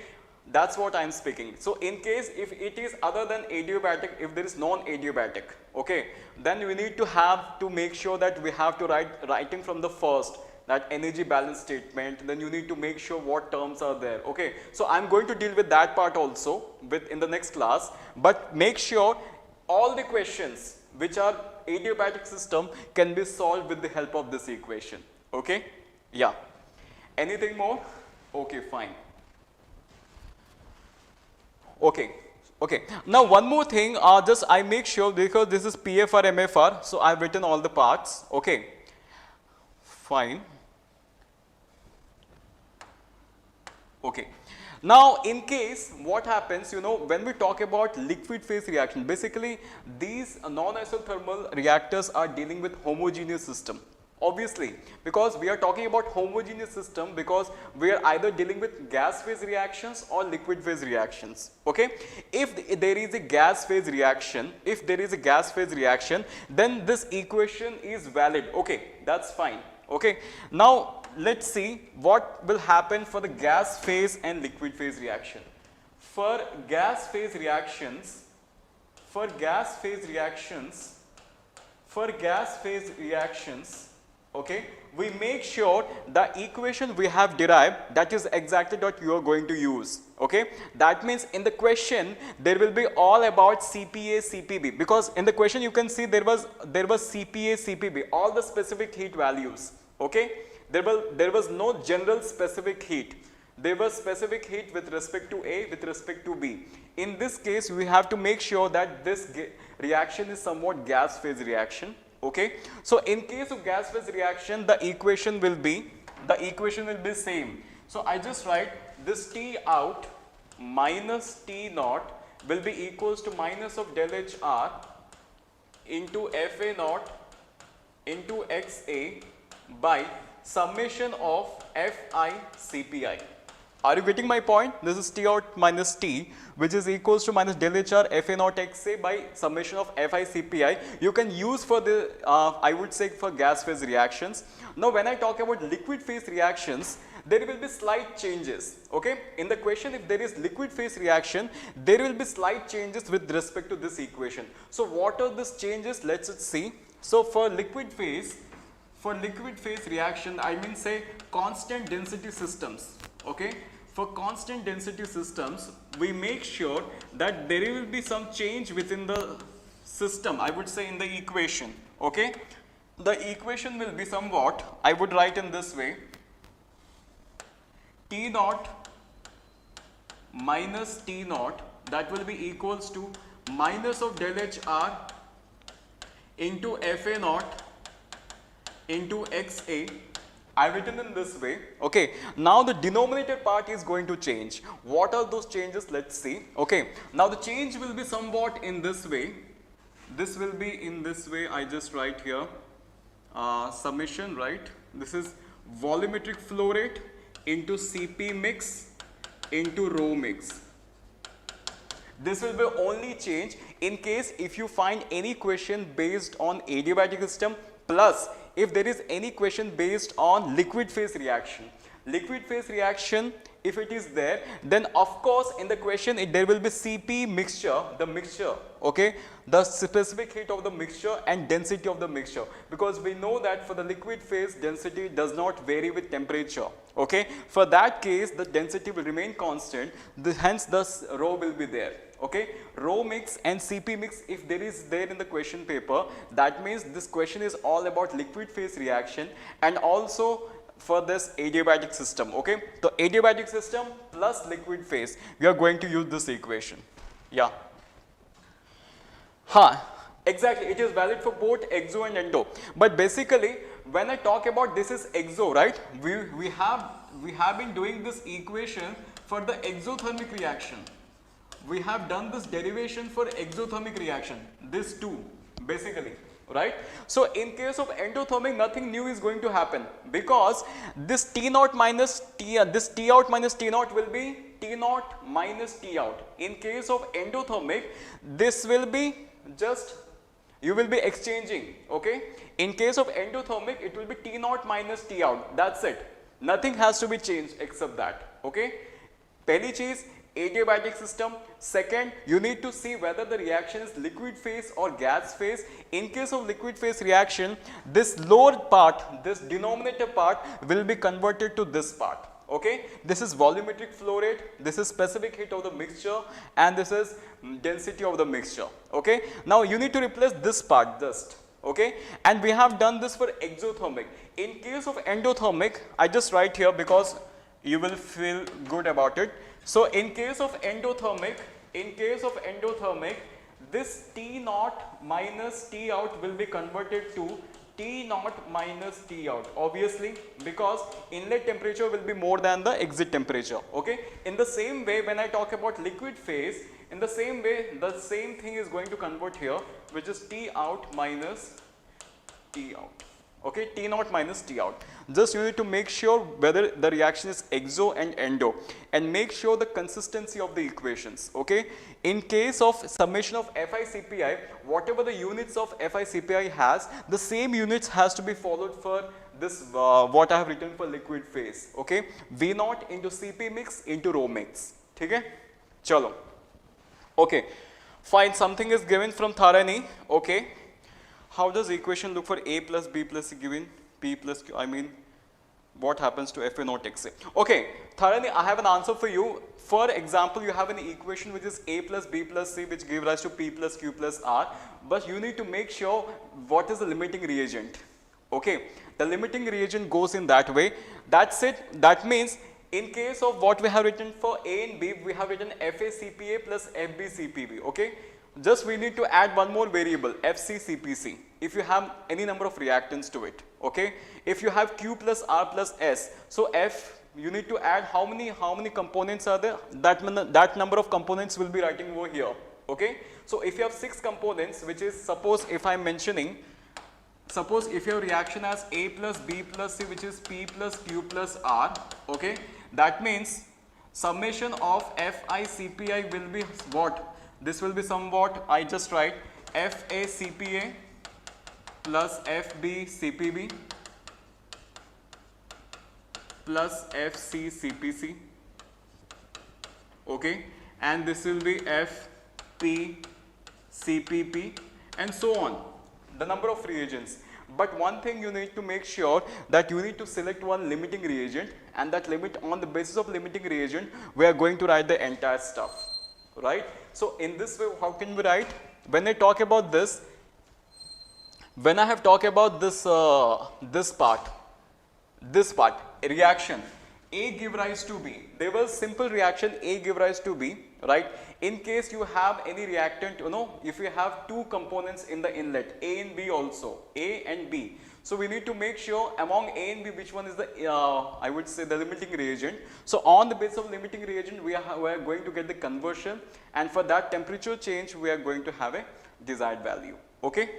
That's what I am speaking. So in case if it is other than adiabatic, if there is non-adiabatic, okay, then we need to make sure that we have to writing from the first, that energy balance statement, then you need to make sure what terms are there. Okay, so I'm going to deal with that part also in the next class, but make sure all the questions which are adiabatic system can be solved with the help of this equation. Okay, yeah. Anything more? Okay, fine. Okay, okay. Now one more thing, just I make sure, because this is PFR, MFR, so I've written all the parts. Okay, fine. Okay. Now in case what happens, you know, when we talk about liquid phase reaction, basically these non-isothermal reactors are dealing with homogeneous system. Obviously, because we are talking about homogeneous system, because we are either dealing with gas phase reactions or liquid phase reactions. Okay, if there is a gas phase reaction, then this equation is valid. Okay, that's fine. Okay, now let's see what will happen for the gas phase and liquid phase reaction. For gas phase reactions, okay, we make sure the equation we have derived, that is exactly what you are going to use. Okay, that means in the question there will be all about CPA, CPB, because in the question you can see there was CPA, CPB, all the specific heat values. Okay, there was no general specific heat. There was specific heat with respect to A, with respect to B. In this case, we have to make sure that this reaction is somewhat gas phase reaction. Okay, so in case of gas phase reaction, the equation will be same. So I just write this T out minus T naught will be equals to minus of del HR into FA naught into XA by summation of Fi Cpi. Are you getting my point? This is T out minus T, which is equals to minus del HR Fa naught XA by summation of Fi Cpi. You can use for the, I would say, for gas phase reactions. Now when I talk about liquid phase reactions, there will be slight changes. Okay, in the question if there is liquid phase reaction, there will be slight changes with respect to this equation. So what are these changes? Let's see. So for liquid phase reaction, I mean say constant density systems. Okay, for constant density systems, we make sure that there will be some change within the system, I would say in the equation. Okay, the equation will be somewhat, I would write in this way, T naught minus T naught, that will be equals to minus of del HR into Fa naught into XA. I've written in this way. Okay, now the denominator part is going to change. What are those changes? Let's see. Okay, now the change will be somewhat in this way. This will be in this way. I just write here summation, right? This is volumetric flow rate into Cp mix into rho mix. This will be only change in case if you find any question based on adiabatic system, plus if there is any question based on liquid phase reaction. Liquid phase reaction, if it is there, then of course in the question there will be Cp mixture, the mixture, okay, the specific heat of the mixture and density of the mixture, because we know that for the liquid phase density does not vary with temperature. Okay, for that case the density will remain constant, hence the rho will be there. okay? Rho mix and CP mix, if there is there in the question paper, that means this question is all about liquid phase reaction and also for this adiabatic system, okay? So adiabatic system plus liquid phase, we are going to use this equation. Yeah. Exactly, it is valid for both exo and endo. But basically, when I talk about this is exo, right? We have been doing this equation for the exothermic reaction. We have done this derivation for exothermic reaction. This too, basically, right? So in case of endothermic, nothing new is going to happen because this T naught minus T, this T out minus T naught will be T naught minus T out. In case of endothermic, this will be just, you will be exchanging, okay? In case of endothermic, it will be T naught minus T out. That's it. Nothing has to be changed except that, okay? Pehli cheez, adiabatic system. Second, you need to see whether the reaction is liquid phase or gas phase. In case of liquid phase reaction, this lower part, this denominator part will be converted to this part. Okay, this is volumetric flow rate, this is specific heat of the mixture, and this is density of the mixture. Okay, now you need to replace this part just, okay, and we have done this for exothermic. In case of endothermic, I just write here because you will feel good about it. So in case of endothermic, this T naught minus T out will be converted to T naught minus T out, obviously, because inlet temperature will be more than the exit temperature, okay? In the same way, when I talk about liquid phase, in the same way, the same thing is going to convert here, which is T out minus T out, okay? T naught minus T out. Just you need to make sure whether the reaction is exo and endo and make sure the consistency of the equations, okay? In case of summation of FICPI, whatever the units of FICPI has, the same units has to be followed for this, what I have written for liquid phase, okay? V naught into CP mix into rho mix, okay? Chalo. Okay, fine, something is given from Tharani, okay? How does equation look for A plus B plus C given P plus Q? I mean, what happens to Fa naught XA? Okay, Tharani, I have an answer for you. For example, you have an equation which is A plus B plus C, which give rise to P plus Q plus R, but you need to make sure what is the limiting reagent. Okay, the limiting reagent goes in that way. That's it. That means in case of what we have written for A and B, we have written FACPA plus FBCPB. Okay, just we need to add one more variable, FCCPC, if you have any number of reactants to it. Okay, if you have Q plus R plus S, so F, you need to add how many components are there, that number of components will be writing over here. Okay, so if you have 6 components, which is, suppose if I am mentioning, suppose if your reaction has A plus B plus C, which is P plus Q plus R, okay, that means summation of FICPI will be what? This will be somewhat, I just write FACPA plus FBCPB plus FCCPC, okay, and this will be FPCPP and so on, the number of reagents. But one thing you need to make sure that you need to select one limiting reagent, and that limit, on the basis of limiting reagent, we are going to write the entire stuff, right? So in this way, how can we write? When I talk about this, when I have talked about this, this part, reaction, A give rise to B. There was simple reaction, A give rise to B, right? In case you have any reactant, you know, if you have 2 components in the inlet, A and B also, A and B. So we need to make sure among A and B, which one is the, I would say, the limiting reagent. So on the basis of limiting reagent, we are going to get the conversion, and for that temperature change, we are going to have a desired value, okay?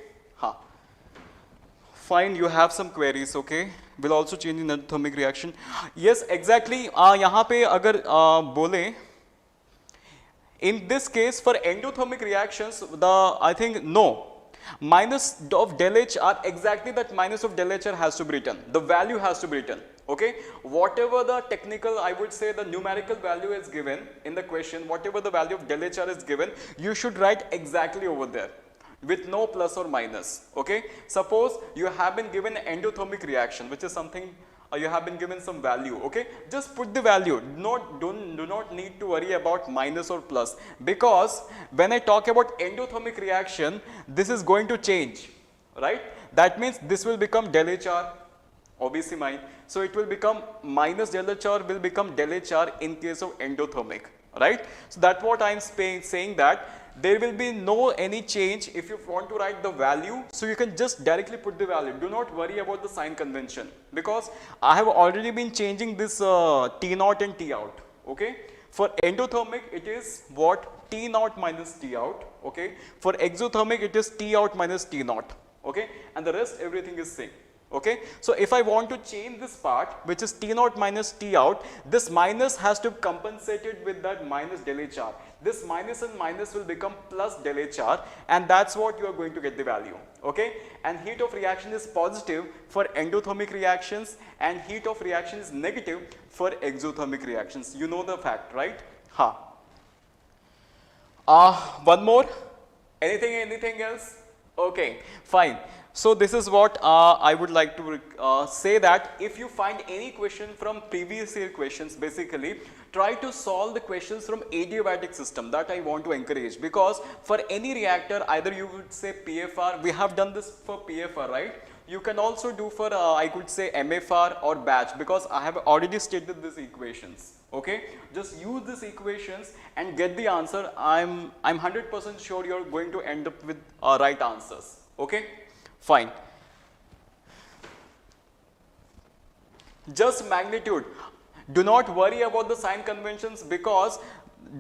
Fine, you have some queries, okay? Will also change in endothermic reaction. Yes, exactly. यहाँ पे अगर बोले, in this case for endothermic reactions, I think no. Minus of del H are exactly that minus of del H has to be written. The value has to be written. Okay, whatever the technical, I would say the numerical value is given in the question, whatever the value of del H is given, you should write exactly over there, with no plus or minus. Okay, suppose you have been given endothermic reaction, which is something you have been given some value, okay, just put the value. Do not need to worry about minus or plus, because when I talk about endothermic reaction, this is going to change, right? That means this will become del HR, obviously mine. So it will become minus del HR will become del HR in case of endothermic, right? So that's what I'm saying, that there will be no any change if you want to write the value. So you can just directly put the value. Do not worry about the sign convention, because I have already been changing this T naught and T out, okay? For endothermic it is what? T naught minus T out, okay? For exothermic it is T out minus T naught, okay? And the rest everything is same. Okay, so if I want to change this part, which is T naught minus T out, this minus has to be compensated with that minus del HR. This minus and minus will become plus del HR, and that's what you are going to get the value. Okay, and heat of reaction is positive for endothermic reactions, and heat of reaction is negative for exothermic reactions. You know the fact, right? One more. Anything else? Okay, fine. So this is what I would like to say, that if you find any question from previous year questions, basically try to solve the questions from adiabatic system. That I want to encourage, because for any reactor, either you would say PFR, we have done this for PFR, right? You can also do for I could say MFR or batch, because I have already stated these equations. Okay, just use these equations and get the answer. I'm 100% sure you're going to end up with right answers. Okay, fine. Just magnitude. Do not worry about the sign conventions, because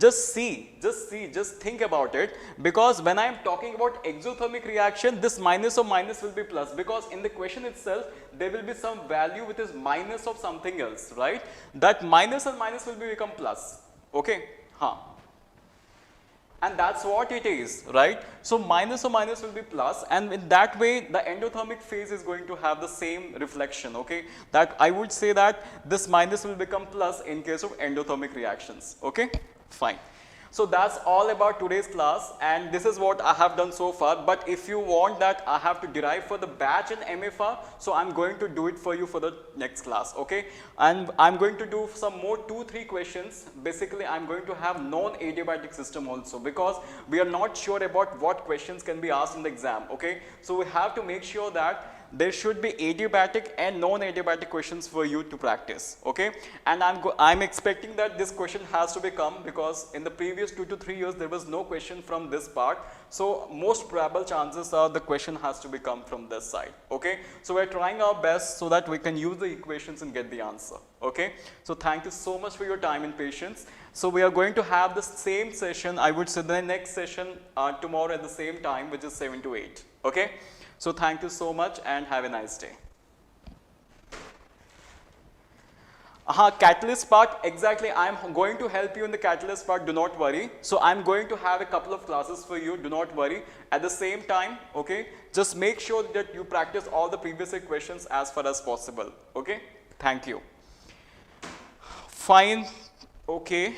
just think about it, because when I am talking about exothermic reaction, this minus of minus will be plus, because in the question itself there will be some value which is minus of something else, right? That minus and minus will become plus. Okay, and that's what it is, right? So minus of minus will be plus, and in that way the endothermic phase is going to have the same reflection. Okay, that I would say that this minus will become plus in case of endothermic reactions. Okay, fine. So that's all about today's class, and this is what I have done so far. But if you want that I have to derive for the batch and MFR, so I'm going to do it for you for the next class, okay? And I'm going to do some more 2-3 questions. Basically, I'm going to have non-adiabatic system also, because we are not sure about what questions can be asked in the exam, okay? So we have to make sure that there should be adiabatic and non-adiabatic questions for you to practice, okay? And I'm expecting that this question has to become, because in the previous 2 to 3 years there was no question from this part, so most probable chances are the question has to become from this side, okay? So we're trying our best so that we can use the equations and get the answer, okay? So thank you so much for your time and patience. So we are going to have the same session, I would say the next session tomorrow at the same time, which is 7 to 8, okay? So thank you so much and have a nice day. Catalyst part, exactly, I am going to help you in the catalyst part, do not worry. So I am going to have a couple of classes for you, do not worry. At the same time, okay, just make sure that you practice all the previous questions as far as possible, okay? Thank you. Fine, okay.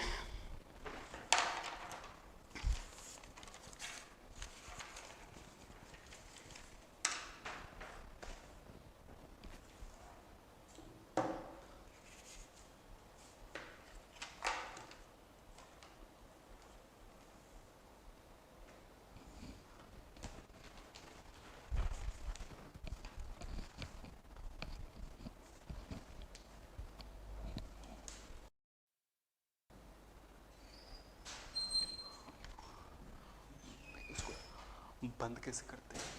बंद कैसे करते हैं?